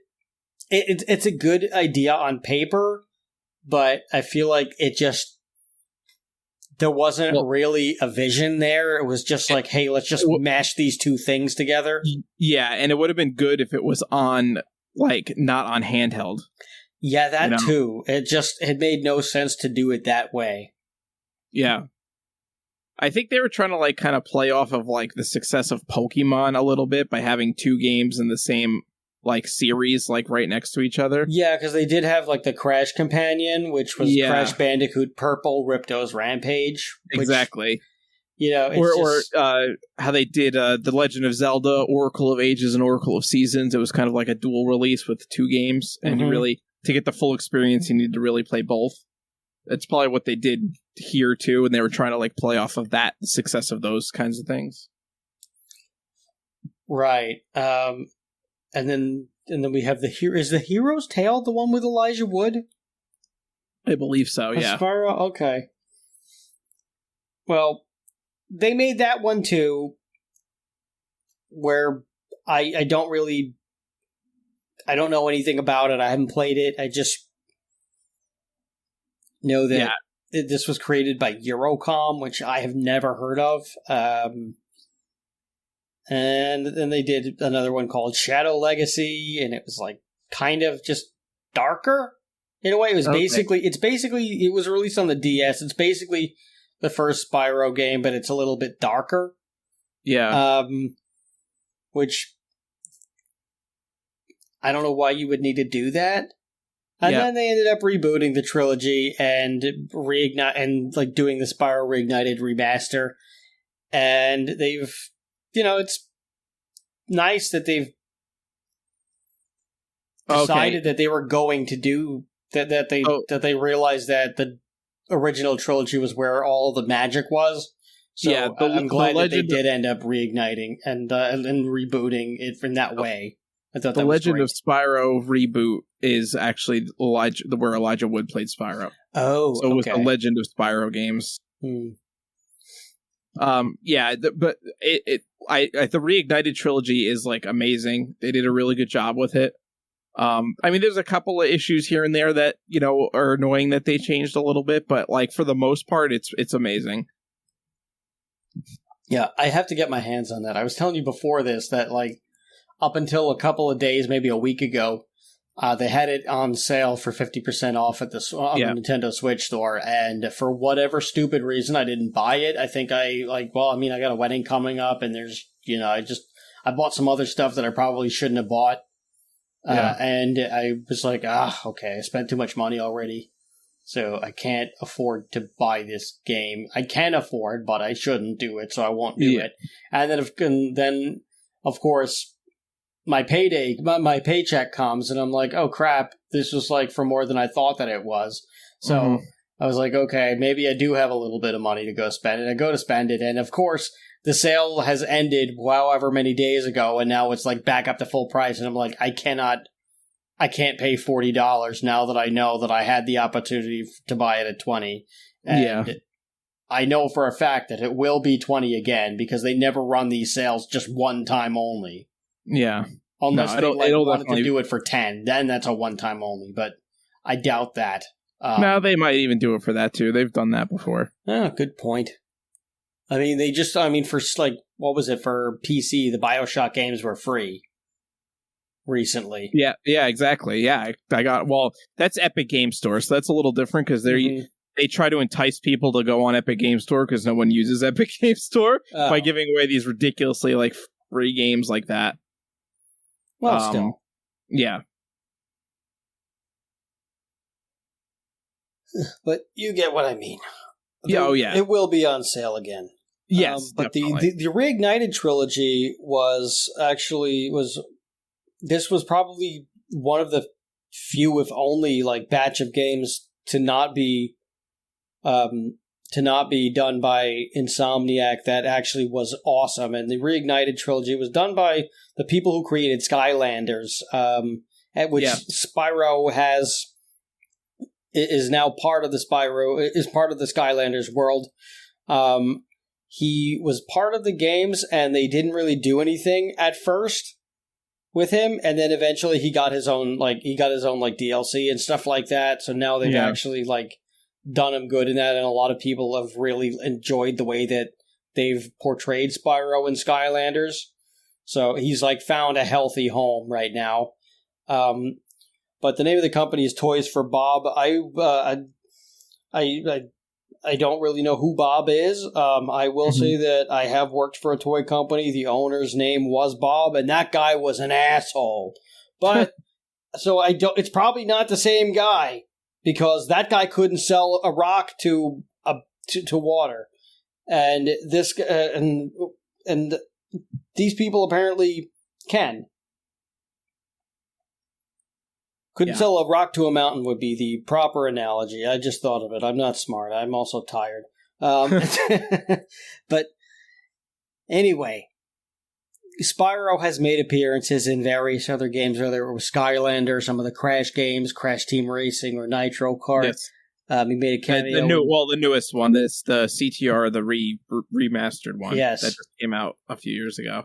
it's a good idea on paper, but I feel there wasn't really a vision there. It was just hey, let's just mash these two things together. Yeah, and it would have been good if it was on not on handheld. Yeah, that too. It made no sense to do it that way. Yeah. I think they were trying to kind of play off of the success of Pokemon a little bit by having two games in the same series right next to each other. Yeah, because they did have the Crash Companion, which was Crash Bandicoot Purple Ripto's Rampage. Exactly. Or how they did The Legend of Zelda, Oracle of Ages and Oracle of Seasons. It was kind of a dual release with two games, and you really, to get the full experience, you need to really play both. That's probably what they did here too, and they were trying to play off of that, the success of those kinds of things. Right. And then we have is the Hero's Tale the one with Elijah Wood? I believe so, yeah. Spyro? Okay. Well, they made that one too, where I don't know anything about it. I haven't played it. I just know that this was created by Eurocom, which I have never heard of. And then they did another one called Shadow Legacy, and it was kind of just darker in a way. It was it was released on the DS. It's basically the first Spyro game, but it's a little bit darker. Yeah. Which I don't know why you would need to do that. And then they ended up rebooting the trilogy and doing the Spyro Reignited remaster. And they've, it's nice that they've decided that they were going to do that they realized that the original trilogy was where all the magic was. So I'm glad that they did end up reigniting and rebooting it in that way. I thought the Legend of Spyro reboot is actually where Elijah Wood played Spyro. Oh, so it was the Legend of Spyro games. But the Reignited trilogy is amazing. They did a really good job with it. There's a couple of issues here and there that are annoying that they changed a little bit, but for the most part, it's amazing. Yeah, I have to get my hands on that. I was telling you before this that, like, up until a couple of days, maybe a week ago, they had it on sale for 50% off at the Nintendo Switch store, and for whatever stupid reason, I didn't buy it. I think I got a wedding coming up, and there's, I bought some other stuff that I probably shouldn't have bought, and I was like, okay, I spent too much money already, so I can't afford to buy this game. I can afford, but I shouldn't do it, so I won't do it. And then, of course, my paycheck comes, and I'm like, oh crap, this was like for more than I thought that it was. So I was like, okay, maybe I do have a little bit of money to go spend, and I go to spend it, and of course, the sale has ended however many days ago, and now it's like back up to full price, and I'm like, I can't pay $40 now that I know that I had the opportunity to buy it at $20. And I know for a fact that it will be $20 again, because they never run these sales just one time only. Yeah. Unless they wanted to do it for 10, then that's a one-time only, but I doubt that. No, they might even do it for that, too. They've done that before. Oh, good point. I mean, for, like, what was it, for PC, the BioShock games were free recently. Yeah, exactly. Yeah, that's Epic Game Store, so that's a little different, because they try to entice people to go on Epic Game Store, because no one uses Epic Game Store, by giving away these ridiculously, like, free games like that. Well, still. Yeah. But you get what I mean. Yeah, It will be on sale again. Yes, but the Reignited trilogy this was probably one of the few, if only, like, batch of games to not be done by Insomniac that actually was awesome. And the Reignited trilogy was done by the people who created Skylanders, at which Spyro is now part of the Skylanders world. He was part of the games, and they didn't really do anything at first with him, and then eventually he got his own DLC and stuff like that. So now they've actually, like, done him good in that, and a lot of people have really enjoyed the way that they've portrayed Spyro in Skylanders. So he's, like, found a healthy home right now. But the name of the company is Toys for Bob. I don't really know who Bob is. I will say that I have worked for a toy company. The owner's name was Bob, and that guy was an asshole. But so it's probably not the same guy, because that guy couldn't sell a rock to water, and this and these people apparently can. Couldn't sell a rock to a mountain would be the proper analogy. I just thought of it. I'm not smart. I'm also tired. But anyway, Spyro has made appearances in various other games, whether it was Skylander, some of the Crash games, Crash Team Racing, or Nitro Kart. Yes. He made a cameo. The newest one. That's the CTR, the remastered one. Yes. That just came out a few years ago.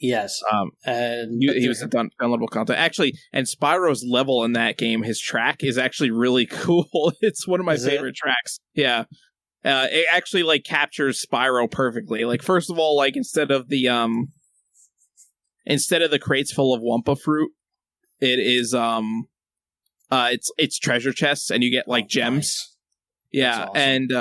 Yes. And he was downloadable content. Actually, and Spyro's level in that game, his track is actually really cool. It's one of my favorite tracks. Yeah. It actually, like, captures Spyro perfectly. Like, first of all, like, instead of the crates full of Wumpa fruit, it is it's treasure chests, and you get, like, gems. Nice. Yeah. Awesome. And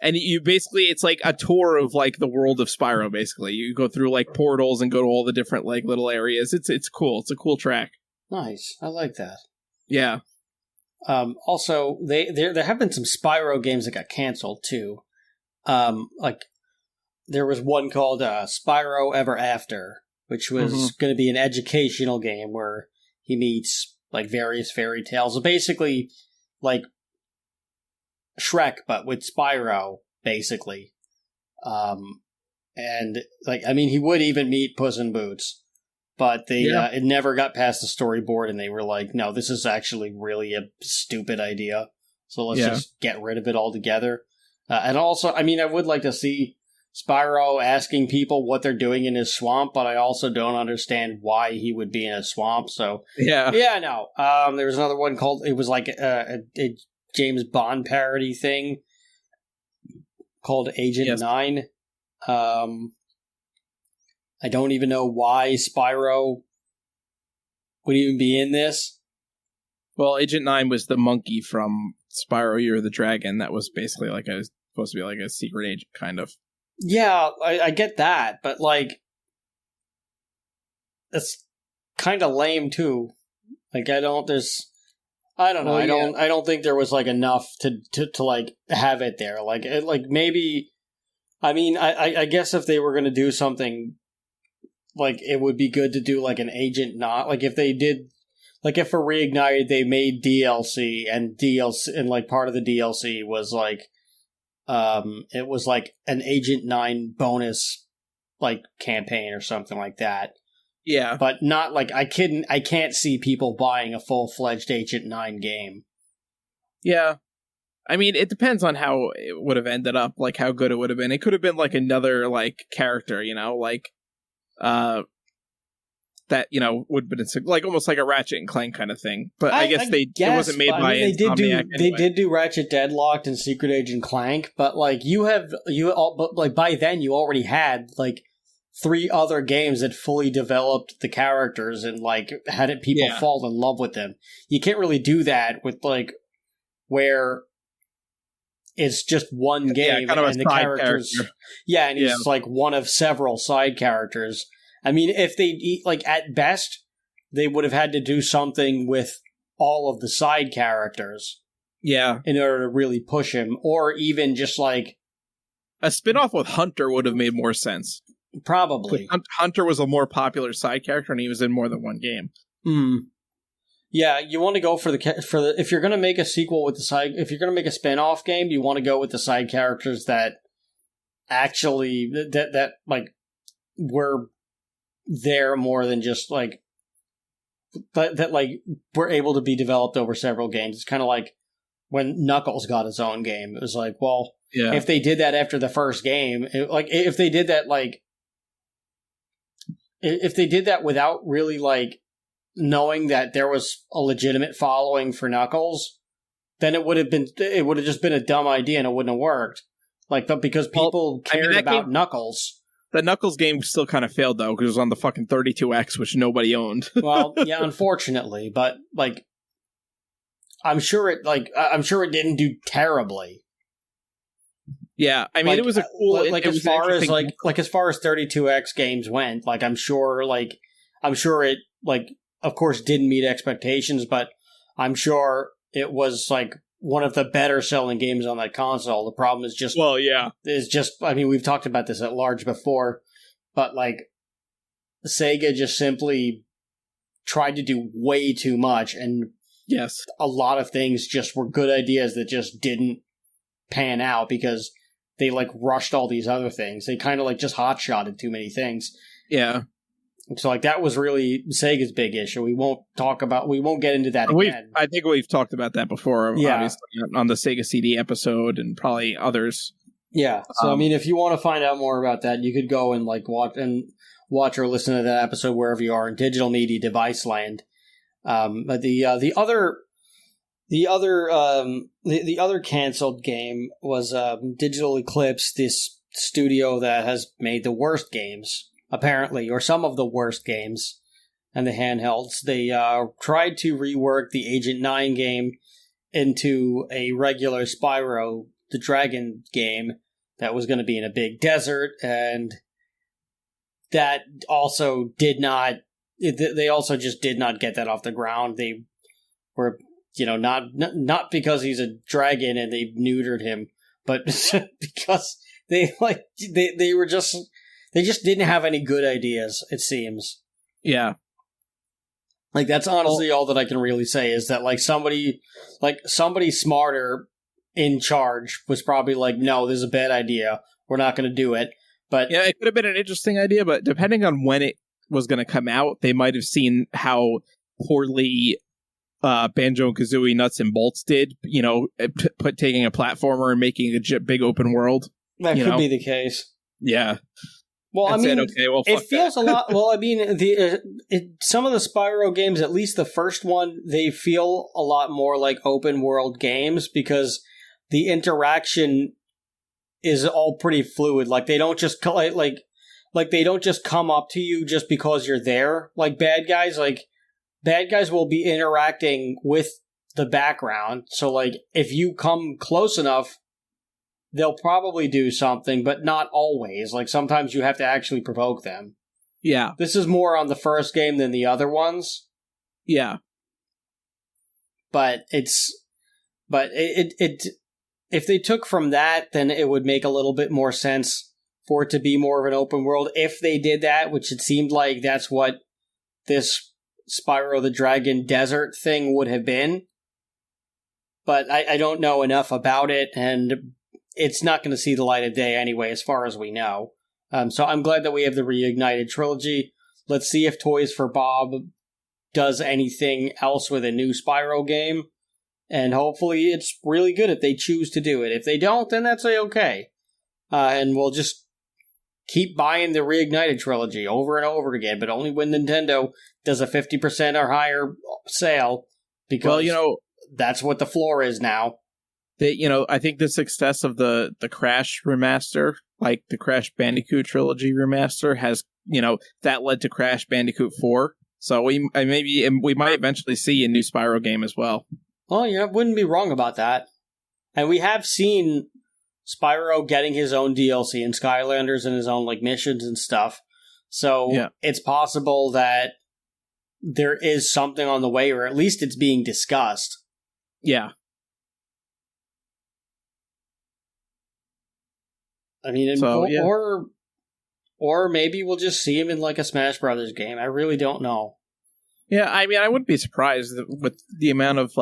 and you basically, it's like a tour of, like, the world of Spyro, basically. You go through, like, portals and go to all the different, like, little areas. It's cool. It's a cool track. Nice. I like that. Yeah. Also, there have been some Spyro games that got canceled, too. Like, there was one called Spyro Ever After, which was going to be an educational game where he meets, like, various fairy tales. So basically, like, Shrek, but with Spyro, basically. And, like, I mean, he would even meet Puss in Boots, but it never got past the storyboard, and they were like, no, this is actually really a stupid idea, so let's just get rid of it altogether. And also, I mean, I would like to see Spyro asking people what they're doing in his swamp, but I also don't understand why he would be in a swamp, so... Yeah, no. There was another one called... It was like a James Bond parody thing called Agent 9. I don't even know why Spyro would even be in this. Well, Agent 9 was the monkey from Spyro Year of the Dragon that was basically supposed to be like a secret agent, kind of. Yeah, I get that, but like, that's kind of lame too. Like, I don't know. Well, yeah. I don't think there was like enough to like have it there. Like, maybe. I mean, I guess if they were going to do something, like, it would be good to do like an agent not like if they did. Like, if for Reignited they made DLC and like part of the DLC was like, it was like an Agent 9 bonus, like, campaign or something like that. Yeah. But not like, I can't see people buying a full-fledged Agent 9 game. Yeah. I mean, it depends on how it would have ended up, like how good it would have been. It could have been like another like character, like that, would have been like almost like a Ratchet and Clank kind of thing. But I guess it wasn't made by Insomniac They did do Ratchet Deadlocked and Secret Agent Clank, but like but like by then you already had like 3 other games that fully developed the characters and like had people fall in love with them. You can't really do that with like where it's just one game kind of and the characters. Character. Yeah, and he's like one of several side characters. I mean, if they like at best, they would have had to do something with all of the side characters. Yeah, in order to really push him, or even just like a spin-off with Hunter would have made more sense. Probably. Hunter was a more popular side character, and he was in more than one game. Yeah, you want to go for the if you're going to make a sequel with if you're going to make a spin-off game, you want to go with the side characters that actually that like were there more than just like that like were able to be developed over several games. It's kind of like when Knuckles got his own game. It was like, well, if they did that after the first game, if they did that without really like knowing that there was a legitimate following for Knuckles, then it would have just been a dumb idea and it wouldn't have worked. Like, but because people cared about Knuckles. The Knuckles game still kind of failed, though, because it was on the fucking 32X, which nobody owned. Well, yeah, unfortunately, but like, I'm sure it didn't do terribly. Yeah, I mean, it was a cool. As far as 32X games went, like I'm sure it like of course didn't meet expectations, but I'm sure it was like one of the better selling games on that console. The problem is just, I mean, we've talked about this at large before, but like Sega just simply tried to do way too much, and a lot of things just were good ideas that just didn't pan out because they like rushed all these other things. They kind of like just hot-shotted too many things. Yeah. So like that was really Sega's big issue. We won't get into that again. I think we've talked about that before, obviously, on the Sega CD episode and probably others. Yeah. So I mean, if you want to find out more about that, you could go and like watch or listen to that episode wherever you are in digital media device land. But the other canceled game was Digital Eclipse, this studio that has made the worst games, apparently, or some of the worst games, and the handhelds. They tried to rework the Agent 9 game into a regular Spyro the Dragon game that was going to be in a big desert, and that also did not. They also just did not get that off the ground. They were, not because he's a dragon and they neutered him, but because they just didn't have any good ideas, it seems. Yeah. Like, that's honestly all that I can really say, is that like somebody smarter in charge was probably like, no, this is a bad idea. We're not going to do it. But yeah, it could have been an interesting idea, but depending on when it was going to come out, they might have seen how poorly Banjo and Kazooie Nuts and Bolts did, taking a platformer and making a big open world. That could be the case. Yeah. Well, I mean, it feels that. a lot. Well, I mean, some of the Spyro games, at least the first one, they feel a lot more like open world games because the interaction is all pretty fluid. Like they don't just like they don't just come up to you just because you're there. Like bad guys will be interacting with the background. So like if you come close enough, they'll probably do something, but not always. Like sometimes you have to actually provoke them. Yeah. This is more on the first game than the other ones. Yeah. But it if they took from that, then it would make a little bit more sense for it to be more of an open world. If they did that, which it seemed like that's what this Spyro the Dragon desert thing would have been. But I don't know enough about it, and it's not going to see the light of day anyway, as far as we know. So I'm glad that we have the Reignited trilogy. Let's see if Toys for Bob does anything else with a new Spyro game. And hopefully it's really good if they choose to do it. If they don't, then that's okay. And we'll just keep buying the Reignited trilogy over and over again, but only when Nintendo does a 50% or higher sale. Because that's what the floor is now. I think the success of the Crash remaster, like the Crash Bandicoot trilogy remaster, has, that led to Crash Bandicoot 4. So we might eventually see a new Spyro game as well. Well, yeah, wouldn't be wrong about that. And we have seen Spyro getting his own DLC and Skylanders and his own missions and stuff. So It's possible that there is something on the way, or at least it's being discussed. Yeah. I mean, or maybe we'll just see him in a Smash Brothers game. I really don't know. Yeah, I mean, I wouldn't be surprised with the amount of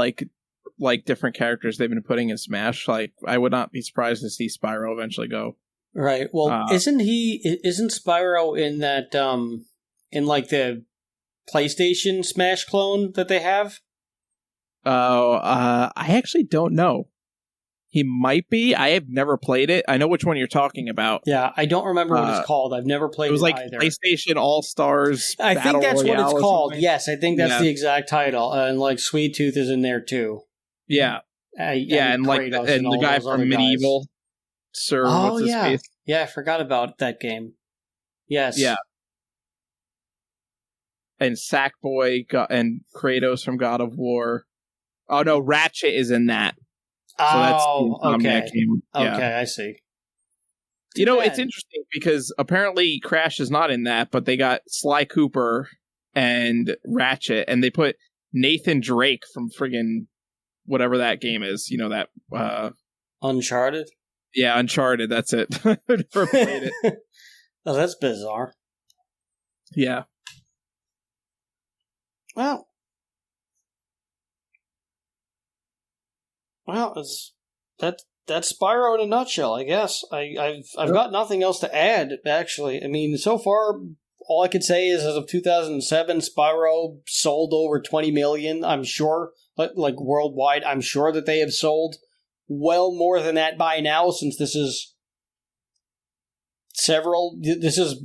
different characters they've been putting in Smash. I would not be surprised to see Spyro eventually go. Right. Well, isn't Spyro in that in the PlayStation Smash clone that they have? I actually don't know. He might be. I have never played it. I know which one you're talking about. Yeah, I don't remember what it's called. I've never played it. It was either. PlayStation All-Stars. I think that's what it's called. Something. Yes, I think that's the exact title. And Sweet Tooth is in there too. Yeah. And the guy from Medieval. Sir, what's his face? Yeah, I forgot about that game. Yes. Yeah. And Sackboy and Kratos from God of War. Oh no, Ratchet is in that. So that's okay. Game. Yeah. Okay, I see. It's interesting because apparently Crash is not in that, but they got Sly Cooper and Ratchet, and they put Nathan Drake from friggin' whatever that game is. That Uncharted? Yeah, Uncharted, that's it. I never played it. Oh, that's bizarre. Yeah. Well, that's Spyro in a nutshell, I guess. I've got nothing else to add, actually. I mean, so far, all I could say is as of 2007, Spyro sold over 20 million, I'm sure. Worldwide, I'm sure that they have sold well more than that by now, since this is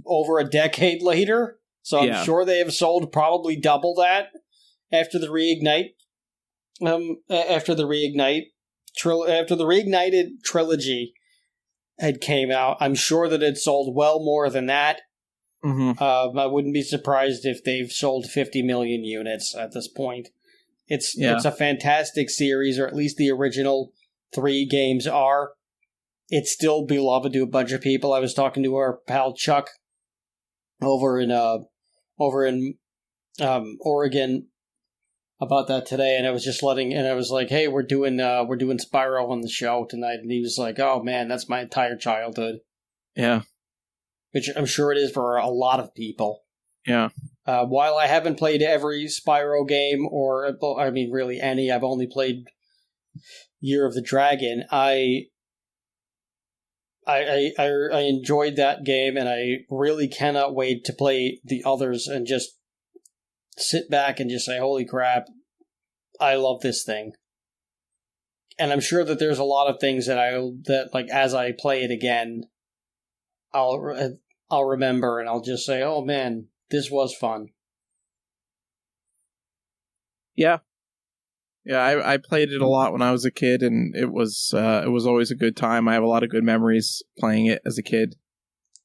over a decade later. So I'm sure they have sold probably double that after the Reignited trilogy had came out. I'm sure that it sold well more than that. Mm-hmm. I wouldn't be surprised if they've sold 50 million units at this point. It's a fantastic series, or at least the original 3 games are. It's still beloved to a bunch of people. I was talking to our pal Chuck over in Oregon about that today, and I was like, hey, we're doing Spyro on the show tonight, and he was like, oh man, that's my entire childhood. Yeah. Which I'm sure it is for a lot of people. Yeah. While I haven't played every Spyro game, or I mean really any, I've only played Year of the Dragon, I enjoyed that game, and I really cannot wait to play the others and just sit back and just say, holy crap, I love this thing. And I'm sure that there's a lot of things that as I play it again, I'll remember, and I'll just say, oh man, this was fun. Yeah. Yeah, I played it a lot when I was a kid, and it was always a good time. I have a lot of good memories playing it as a kid.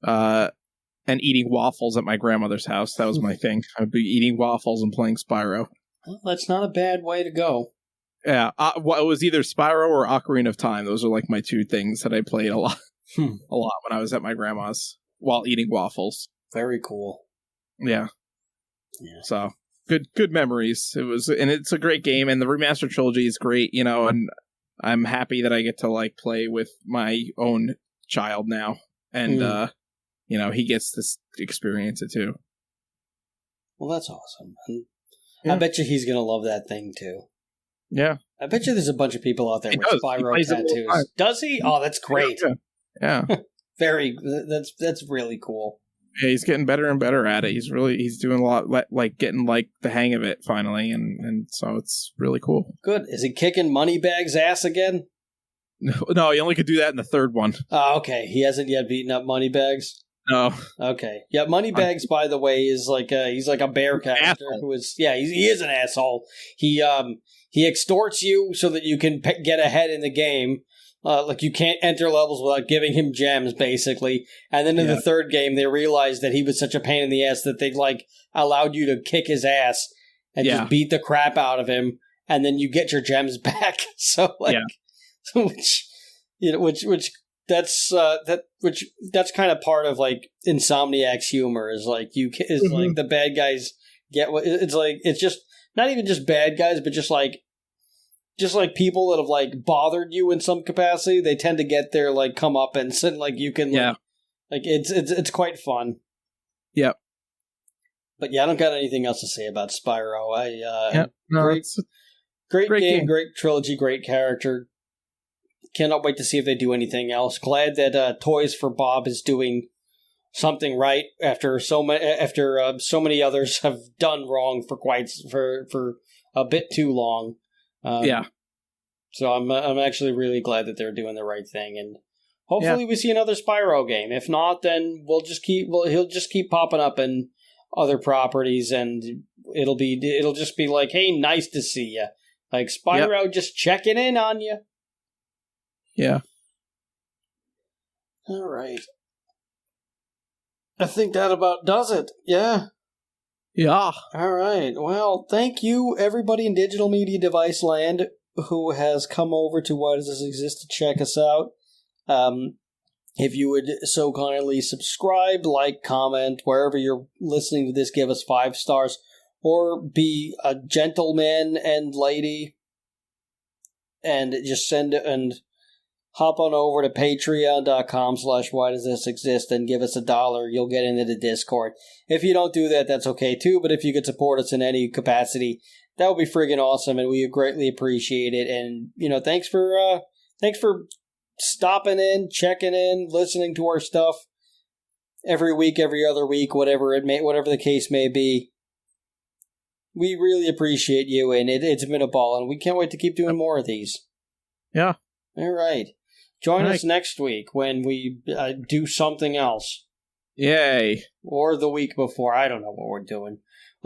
And eating waffles at my grandmother's house. That was my thing. I'd be eating waffles and playing Spyro. Well, that's not a bad way to go. Yeah, it was either Spyro or Ocarina of Time. Those are like my two things that I played a lot when I was at my grandma's while eating waffles. Very cool. Yeah. So good memories. And it's a great game, and the remastered trilogy is great, and I'm happy that I get to like play with my own child now, and he gets to experience it too. Well, that's awesome. And I bet you he's gonna love that thing too. Yeah, I bet you there's a bunch of people out there with Spyro tattoos. Does he? Oh, that's great. Yeah. That's really cool. Yeah, he's getting better and better at it. He's doing a lot, like getting like the hang of it finally, and so it's really cool. Good. Is he kicking Moneybags' ass again? No, he only could do that in the third one. Oh, okay. He hasn't yet beaten up Moneybags. No. Okay. Yeah, Moneybags, by the way, is he's like a bear character who is he is an asshole. He extorts you so that you can get ahead in the game. Like you can't enter levels without giving him gems, basically. And then in the third game, they realized that he was such a pain in the ass that they like allowed you to kick his ass and just beat the crap out of him, and then you get your gems back. So that's kind of part of like Insomniac's humor is like like the bad guys get what it's like. It's just not even just bad guys, but just like people that have like bothered you in some capacity. They tend to get their like comeuppance, and like you can like it's quite fun. Yep. But yeah, I don't got anything else to say about Spyro. Great game, great trilogy, great character. Cannot wait to see if they do anything else. Glad that Toys for Bob is doing something right after so many others have done wrong for a bit too long. So I'm actually really glad that they're doing the right thing, and hopefully we see another Spyro game. If not, then he'll just keep popping up in other properties, and it'll just be like, hey, nice to see you, like Spyro just checking in on you. Yeah. All right. I think that about does it. Yeah. Yeah. All right. Well, thank you, everybody in digital media device land who has come over to Why Does This Exist to check us out. If you would so kindly subscribe, like, comment, wherever you're listening to this, give us 5 stars, or be a gentleman and lady and just send it and hop on over to patreon.com/whydoesthisexist and give us $1. You'll get into the Discord. If you don't do that, that's okay too, but if you could support us in any capacity, that would be friggin' awesome, and we greatly appreciate it. And, thanks for stopping in, checking in, listening to our stuff every week, every other week, whatever the case may be. We really appreciate you, and it's been a ball, and we can't wait to keep doing more of these. Yeah. All right. Join us next week when we do something else. Yay. Or the week before. I don't know what we're doing.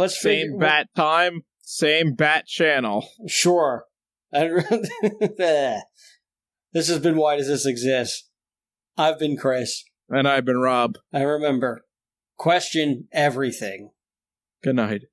Same bat time, same bat channel. Sure. This has been Why Does This Exist? I've been Chris. And I've been Rob. I remember, question everything. Good night.